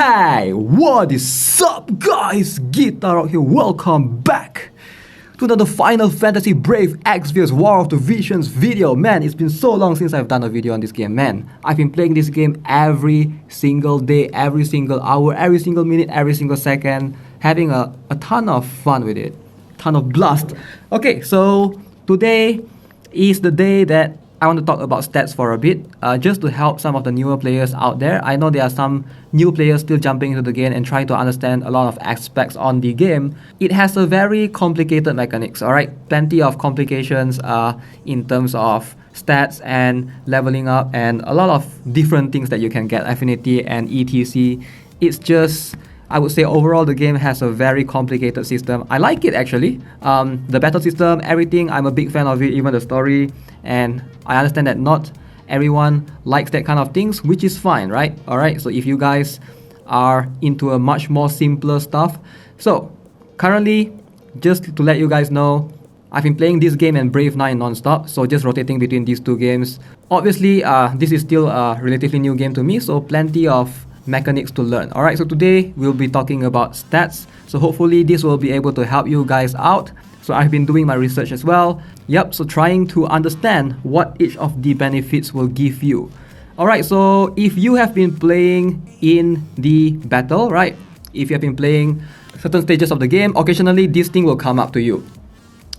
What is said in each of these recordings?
Hey, what is up guys? Guitar here, welcome back to another Final Fantasy Brave X vs War of the Visions video. Man, it's been so long since I've done a video on this game, man. I've been playing this game every single day, every single hour, every single minute, every single second, having a ton of fun with it, ton of blast. Okay, so today is the day that I want to talk about stats for a bit, just to help some of the newer players out there. I know there are some new players still jumping into the game and trying to understand a lot of aspects on the game. It has a very complicated mechanics, alright? Plenty of complications in terms of stats and leveling up and a lot of different things that you can get, affinity and etc. It's just, I would say overall the game has a very complicated system. I like it actually. The battle system, everything, I'm a big fan of it, even the story. And I understand that not everyone likes that kind of things, which is fine, right? Alright, so if you guys are into a much more simpler stuff. So, currently, just to let you guys know, I've been playing this game and Brave 9 non-stop, so just rotating between these two games. Obviously, this is still a relatively new game to me, so plenty of mechanics to learn. Alright, so today we'll be talking about stats. So hopefully this will be able to help you guys out. So I've been doing my research as well. Yep, so trying to understand what each of the benefits will give you. Alright, so if you have been playing in the battle, right? If you have been playing certain stages of the game, occasionally this thing will come up to you,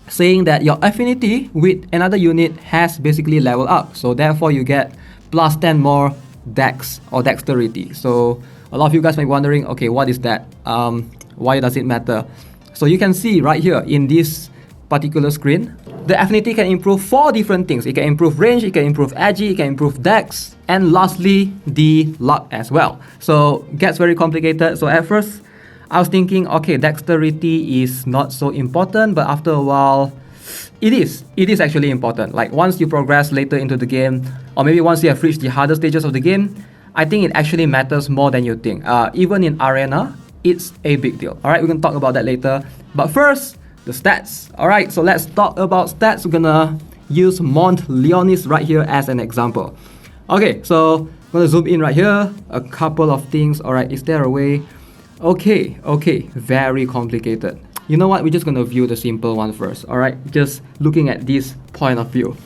saying that your affinity with another unit has basically leveled up. So therefore you get plus 10 more Dex or Dexterity. So a lot of you guys might be wondering, okay, what is that? Why does it matter? So you can see right here in this particular screen, the affinity can improve 4 different things. It can improve range, it can improve agi, it can improve dex, and lastly, the luck as well. So it gets very complicated. So at first, I was thinking, okay, dexterity is not so important, but after a while, it is actually important. Like once you progress later into the game, or maybe once you have reached the harder stages of the game, I think it actually matters more than you think. Even in arena, it's a big deal. Alright, we're gonna talk about that later. But first, the stats. Alright, so let's talk about stats. We're gonna use Mont Leonis right here as an example. Okay, so I'm gonna zoom in right here. A couple of things. Alright, is there a way? Okay, very complicated. You know what, we're just gonna view the simple one first. Alright, just looking at this point of view.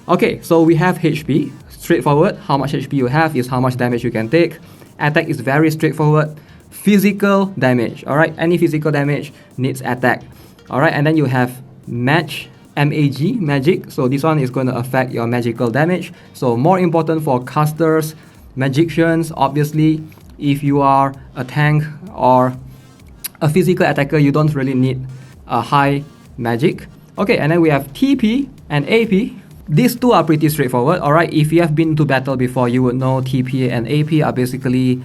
Okay, so we have HP. Straightforward. How much HP you have is how much damage you can take. Attack is very straightforward. Physical damage, alright, any physical damage needs attack, alright, and then you have match, MAG, magic, so this one is going to affect your magical damage, so more important for casters, magicians. Obviously, if you are a tank or a physical attacker, you don't really need a high magic. Okay, and then we have TP and AP. These two are pretty straightforward, alright. If you have been to battle before, you would know TP and AP are basically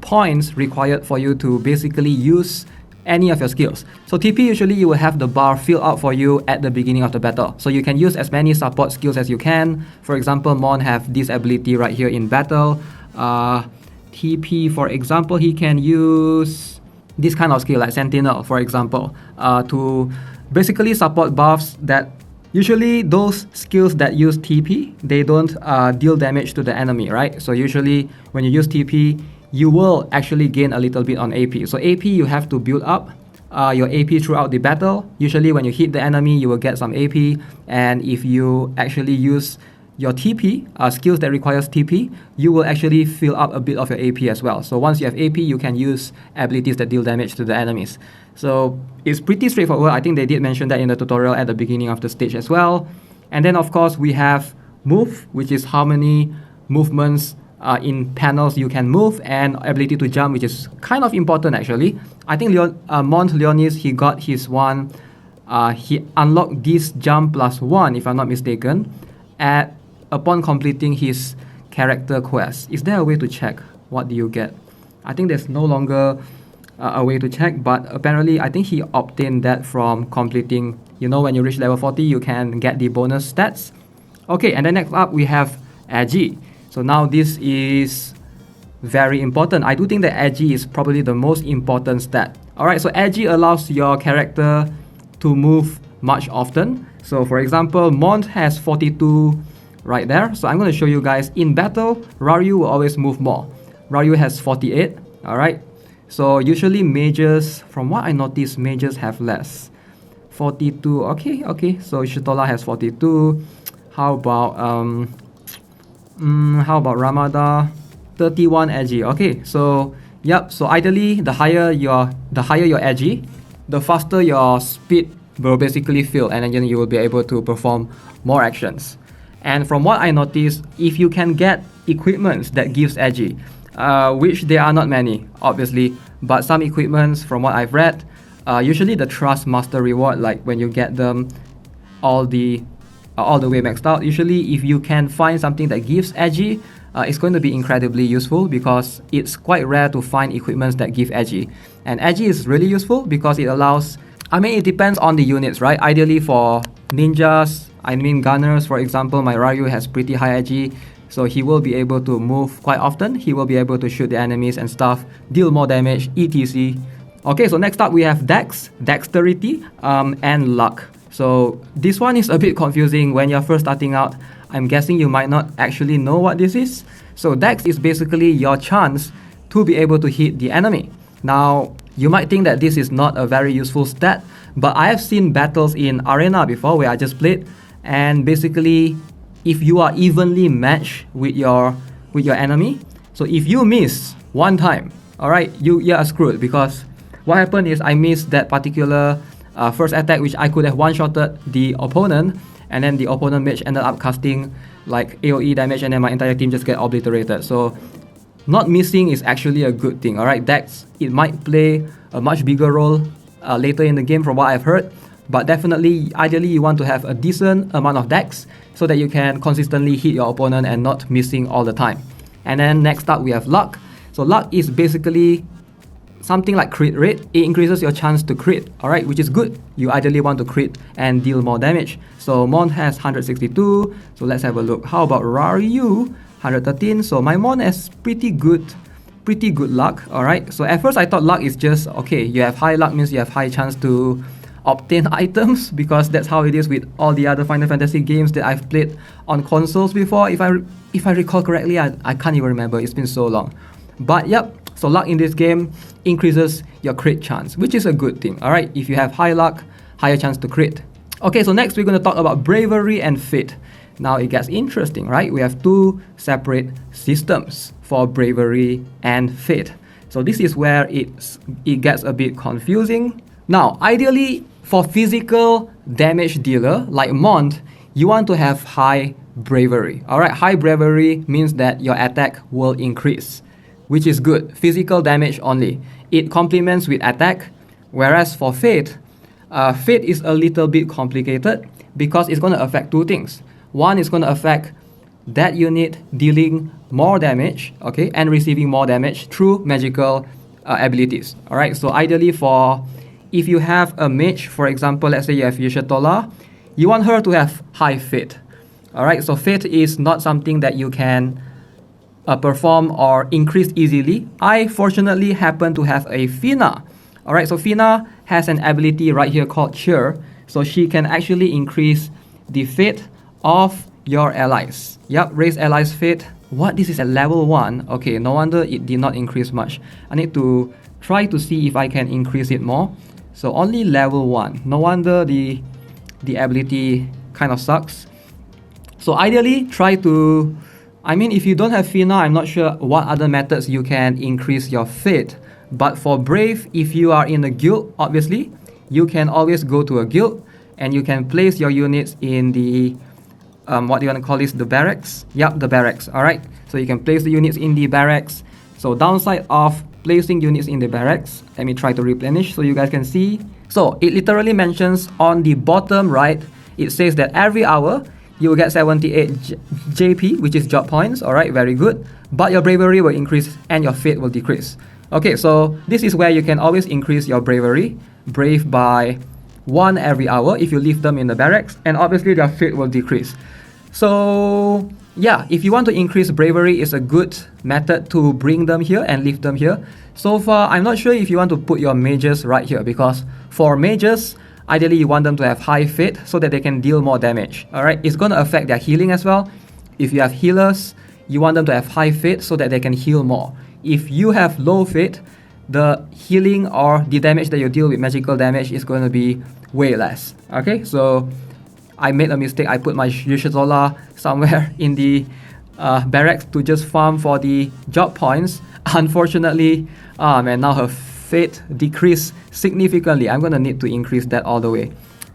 points required for you to basically use any of your skills. So TP, usually you will have the bar filled out for you at the beginning of the battle. So you can use as many support skills as you can. For example, Mon have this ability right here in battle. TP, for example, he can use this kind of skill like Sentinel, for example, to basically support buffs that usually those skills that use TP, they don't deal damage to the enemy, right? So usually when you use TP, you will actually gain a little bit on AP. So AP, you have to build up your AP throughout the battle. Usually when you hit the enemy, you will get some AP. And if you actually use your TP, skills that requires TP, you will actually fill up a bit of your AP as well. So once you have AP, you can use abilities that deal damage to the enemies. So it's pretty straightforward. I think they did mention that in the tutorial at the beginning of the stage as well. And then of course we have move, which is how many movements in panels you can move, and ability to jump, which is kind of important actually. I think Mont Leonis, he got his one, he unlocked this jump +1 if I'm not mistaken, upon completing his character quest. Is there a way to check what do you get? I think there's no longer a way to check, but apparently I think he obtained that from completing, you know, when you reach level 40 you can get the bonus stats. Okay, and then next up we have agi. So now this is very important. I do think that agi is probably the most important stat. Alright, so agi allows your character to move much often. So for example, Mont has 42 right there. So I'm going to show you guys in battle, Raryu will always move more. Raryu has 48. Alright, so usually mages, from what I noticed, mages have less. 42, okay, so Shitola has 42. How about Ramada? 31 edgy. Okay, so yep, so ideally the higher your edgy, the faster your speed will basically fill, and then you will be able to perform more actions. And from what I noticed, if you can get equipments that gives edgy, which there are not many, obviously, but some equipments from what I've read, usually the Trust Master reward, like when you get them all the way maxed out, usually if you can find something that gives edgy, it's going to be incredibly useful because it's quite rare to find equipments that give edgy. And edgy is really useful because it allows, it depends on the units, right? Ideally for ninjas, gunners, for example, my Ryu has pretty high edgy, so he will be able to move quite often. He will be able to shoot the enemies and stuff, deal more damage, etc. Okay, so next up we have Dex, Dexterity, and Luck. So this one is a bit confusing when you're first starting out. I'm guessing you might not actually know what this is. So Dex is basically your chance to be able to hit the enemy. Now, you might think that this is not a very useful stat, but I have seen battles in Arena before where I just played, and basically, if you are evenly matched with your enemy, so if you miss one time, alright, you are screwed, because what happened is I missed that particular first attack, which I could have one-shotted the opponent, and then the opponent mage ended up casting like AoE damage, and then my entire team just get obliterated. So not missing is actually a good thing, alright? Dex, it might play a much bigger role later in the game from what I've heard, but definitely, ideally, you want to have a decent amount of Dex so that you can consistently hit your opponent and not missing all the time. And then next up, we have Luck. So Luck is basically something like crit rate. It increases your chance to crit, alright, which is good. You ideally want to crit and deal more damage. So Mon has 162, so let's have a look. How about Ryu? 113, so my Mon has pretty good luck, alright. So at first I thought luck is just, okay, you have high luck means you have high chance to obtain items, because that's how it is with all the other Final Fantasy games that I've played on consoles before. If I recall correctly, I can't even remember, it's been so long. But yep, so luck in this game increases your crit chance, which is a good thing, alright? If you have high luck, higher chance to crit. Okay, so next we're going to talk about Bravery and Fate. Now it gets interesting, right? We have two separate systems for Bravery and Fate. So this is where it gets a bit confusing. Now, ideally, for physical damage dealer like Mont, you want to have high Bravery. Alright, high Bravery means that your attack will increase, which is good. Physical damage only. It complements with attack, whereas for Fate, Fate is a little bit complicated because it's going to affect two things. One is going to affect that unit dealing more damage, okay, and receiving more damage through magical abilities. Alright, so ideally if you have a mage, for example, let's say you have Yushatola, you want her to have high Fate. Alright, so Fate is not something that you can perform or increase easily. I fortunately happen to have a Fina. Alright, so Fina has an ability right here called Cheer, so she can actually increase the Fate of your allies. Yep, raise allies Fate. What, this is at level 1? Okay, no wonder it did not increase much. I need to try to see if I can increase it more. So only level 1. No wonder the ability kind of sucks. So ideally, try to... if you don't have Fina, I'm not sure what other methods you can increase your Fate. But for Brave, if you are in a guild, obviously, you can always go to a guild and you can place your units in the... what do you want to call this? The barracks? Yep, the barracks, alright? So you can place the units in the barracks. So downside of placing units in the barracks, let me try to replenish so you guys can see. So it literally mentions on the bottom right, it says that every hour you will get 78 JP, which is job points, alright, very good. But your Bravery will increase and your Fate will decrease. Okay, so this is where you can always increase your Bravery, Brave by 1 every hour if you leave them in the barracks, and obviously their Fate will decrease. So yeah, if you want to increase Bravery, it's a good method to bring them here and leave them here. So far, I'm not sure if you want to put your mages right here, because for mages, ideally you want them to have high Fate so that they can deal more damage. Alright, it's going to affect their healing as well. If you have healers, you want them to have high Fate so that they can heal more. if you have low fit, the healing or the damage that you deal with magical damage is going to be way less. Okay, so I made a mistake. I put my Yushitola somewhere in the barracks to just farm for the job points. Unfortunately, man, now her fate decreased significantly. I'm gonna need to increase that all the way.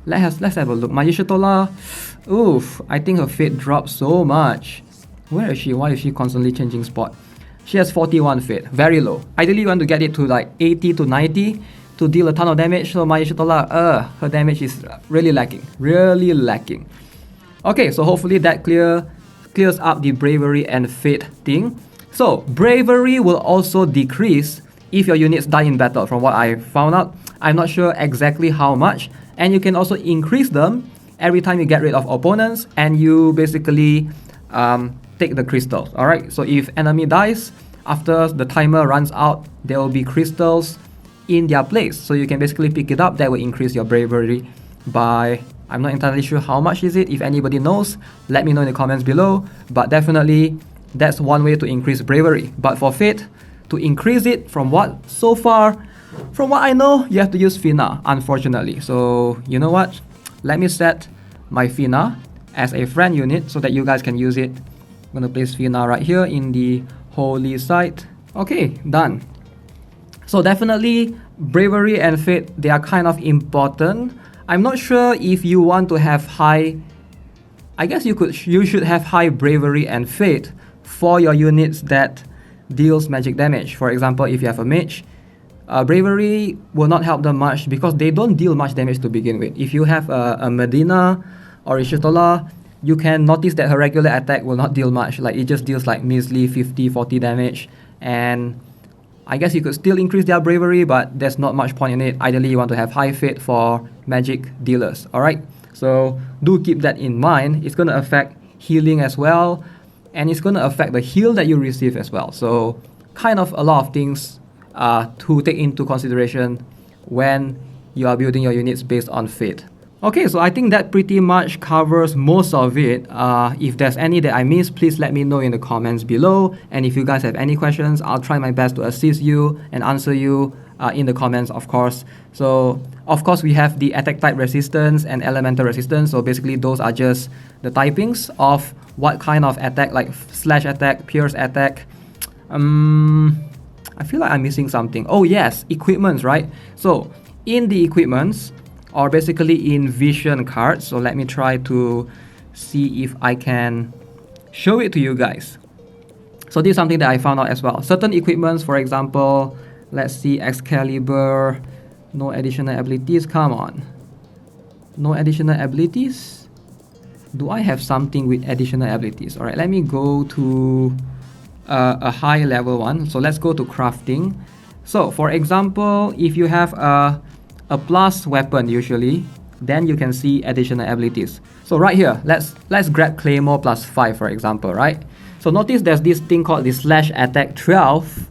Let's have a look. My Yushitola, oof, I think her fate dropped so much. Where is she? Why is she constantly changing spot? She has 41 fate, very low. Ideally, you want to get it to like 80 to 90 to deal a ton of damage. So my Yushitola, her damage is really lacking. Okay, so hopefully that clears up the bravery and fate thing. So bravery will also decrease if your units die in battle, from what I found out. I'm not sure exactly how much. And you can also increase them every time you get rid of opponents and you basically take the crystals. Alright, so if enemy dies, after the timer runs out, there will be crystals in their place. So you can basically pick it up. That will increase your bravery by, I'm not entirely sure how much is it. If anybody knows, let me know in the comments below. But definitely, that's one way to increase bravery. But for fate, to increase it, from what I know, you have to use Fina, unfortunately. So you know what? Let me set my Fina as a friend unit so that you guys can use it. I'm gonna place Fina right here in the holy site. Okay, done. So definitely bravery and fate, they are kind of important. I'm not sure if you want to have high, I guess you should have high bravery and fate for your units that deals magic damage. For example, if you have a mage, bravery will not help them much because they don't deal much damage to begin with. If you have a Medina or a Shitola, you can notice that her regular attack will not deal much. Like it just deals like measly 50-40 damage, and I guess you could still increase their bravery, but there's not much point in it. Ideally, you want to have high fate for magic dealers. Alright, so do keep that in mind. It's going to affect healing as well, and it's going to affect the heal that you receive as well. So kind of a lot of things to take into consideration when you are building your units based on fate. Okay, so I think that pretty much covers most of it. If there's any that I missed, please let me know in the comments below. And if you guys have any questions, I'll try my best to assist you and answer you in the comments, of course. So, of course, we have the attack type resistance and elemental resistance. So basically, those are just the typings of what kind of attack, like slash attack, pierce attack. I feel like I'm missing something. Oh yes, equipments, right? So in the equipments, or basically in vision cards, so let me try to see if I can show it to you guys. So this is something that I found out as well. Certain equipments, for example, let's see, Excalibur, no additional abilities, come on. No additional abilities? Do I have something with additional abilities? Alright, let me go to a high level one. So let's go to crafting. So for example, if you have a plus weapon usually, then you can see additional abilities. So right here, let's grab Claymore plus 5 for example, right? So notice there's this thing called the slash attack 12.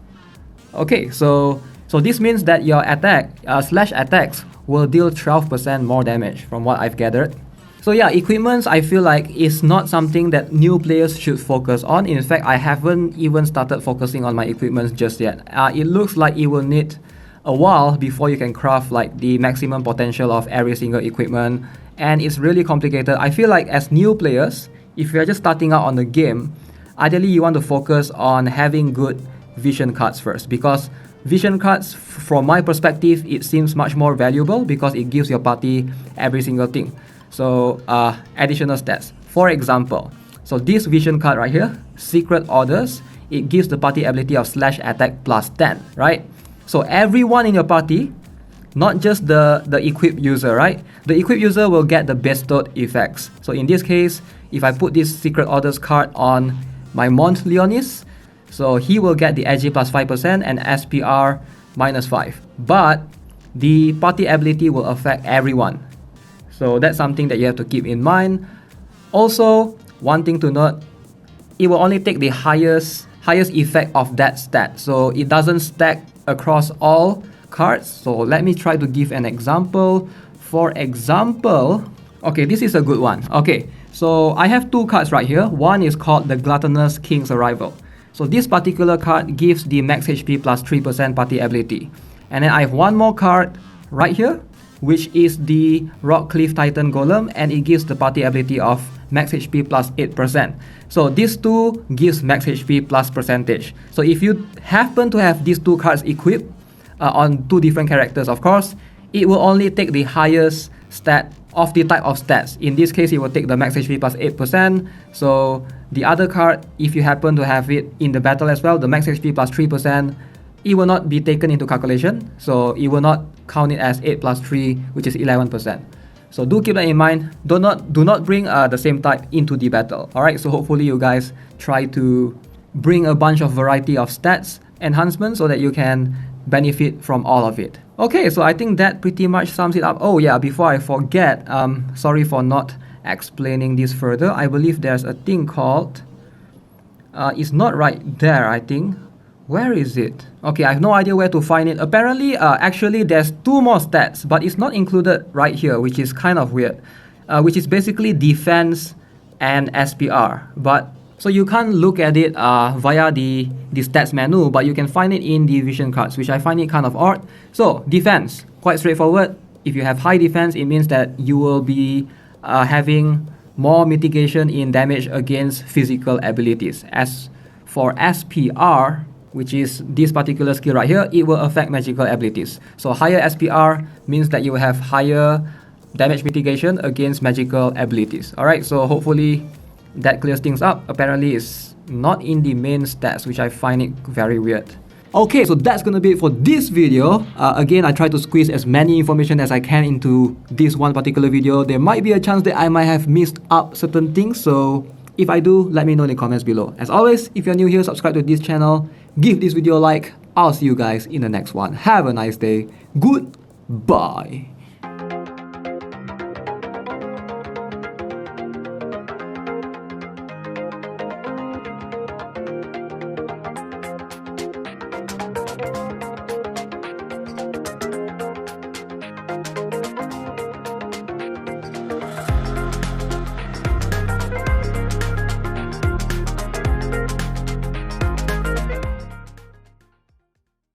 Okay, so this means that your attack, slash attacks will deal 12% more damage from what I've gathered. So yeah, equipments I feel like is not something that new players should focus on. In fact, I haven't even started focusing on my equipments just yet. It looks like it will need a while before you can craft like the maximum potential of every single equipment, and it's really complicated. I feel like as new players, if you're just starting out on the game, ideally you want to focus on having good vision cards first, because vision cards, from my perspective, it seems much more valuable because it gives your party every single thing. So additional stats, for example, so this vision card right here, Secret Orders, it gives the party ability of slash attack plus 10, right? So everyone in your party, not just the equipped user, right? The equipped user will get the bestowed effects. So in this case, if I put this Secret Orders card on my Mont Leonis, so he will get the edge plus 5% and SPR minus 5. But the party ability will affect everyone. So that's something that you have to keep in mind. Also, one thing to note, it will only take the highest effect of that stat. So it doesn't stack across all cards. So let me try to give an example. For example, okay, this is a good one. Okay, so I have two cards right here. One is called the Gluttonous King's Arrival. So this particular card gives the max HP plus 3% party ability. And then I have one more card right here, which is the Rock Cliff Titan Golem, and it gives the party ability of max HP plus 8%. So these two gives max HP plus percentage. So if you happen to have these two cards equipped on two different characters, of course, it will only take the highest stat of the type of stats. In this case, it will take the max HP plus 8%. So the other card, if you happen to have it in the battle as well, the max HP plus 3%, it will not be taken into calculation. So it will not count it as 8 plus 3, which is 11%. So do keep that in mind. Do not bring the same type into the battle. Alright, so hopefully you guys try to bring a bunch of variety of stats enhancements so that you can benefit from all of it. Okay, so I think that pretty much sums it up. Oh yeah, before I forget, sorry for not explaining this further. I believe there's a thing called, it's not right there, I think. Where is it? Okay, I have no idea where to find it. Apparently, actually there's two more stats, but it's not included right here, which is kind of weird. Which is basically defense and SPR. But so you can't look at it via the stats menu, but you can find it in the vision cards, which I find it kind of odd. So defense, quite straightforward. If you have high defense, it means that you will be having more mitigation in damage against physical abilities. As for SPR, which is this particular skill right here, it will affect magical abilities. So higher SPR means that you will have higher damage mitigation against magical abilities. Alright, so hopefully that clears things up. Apparently it's not in the main stats, which I find it very weird. Okay, so that's gonna be it for this video. Again, I try to squeeze as many information as I can into this one particular video. There might be a chance that I might have missed out certain things, so if I do, let me know in the comments below. As always, if you're new here, subscribe to this channel, give this video a like. I'll see you guys in the next one. Have a nice day. Goodbye.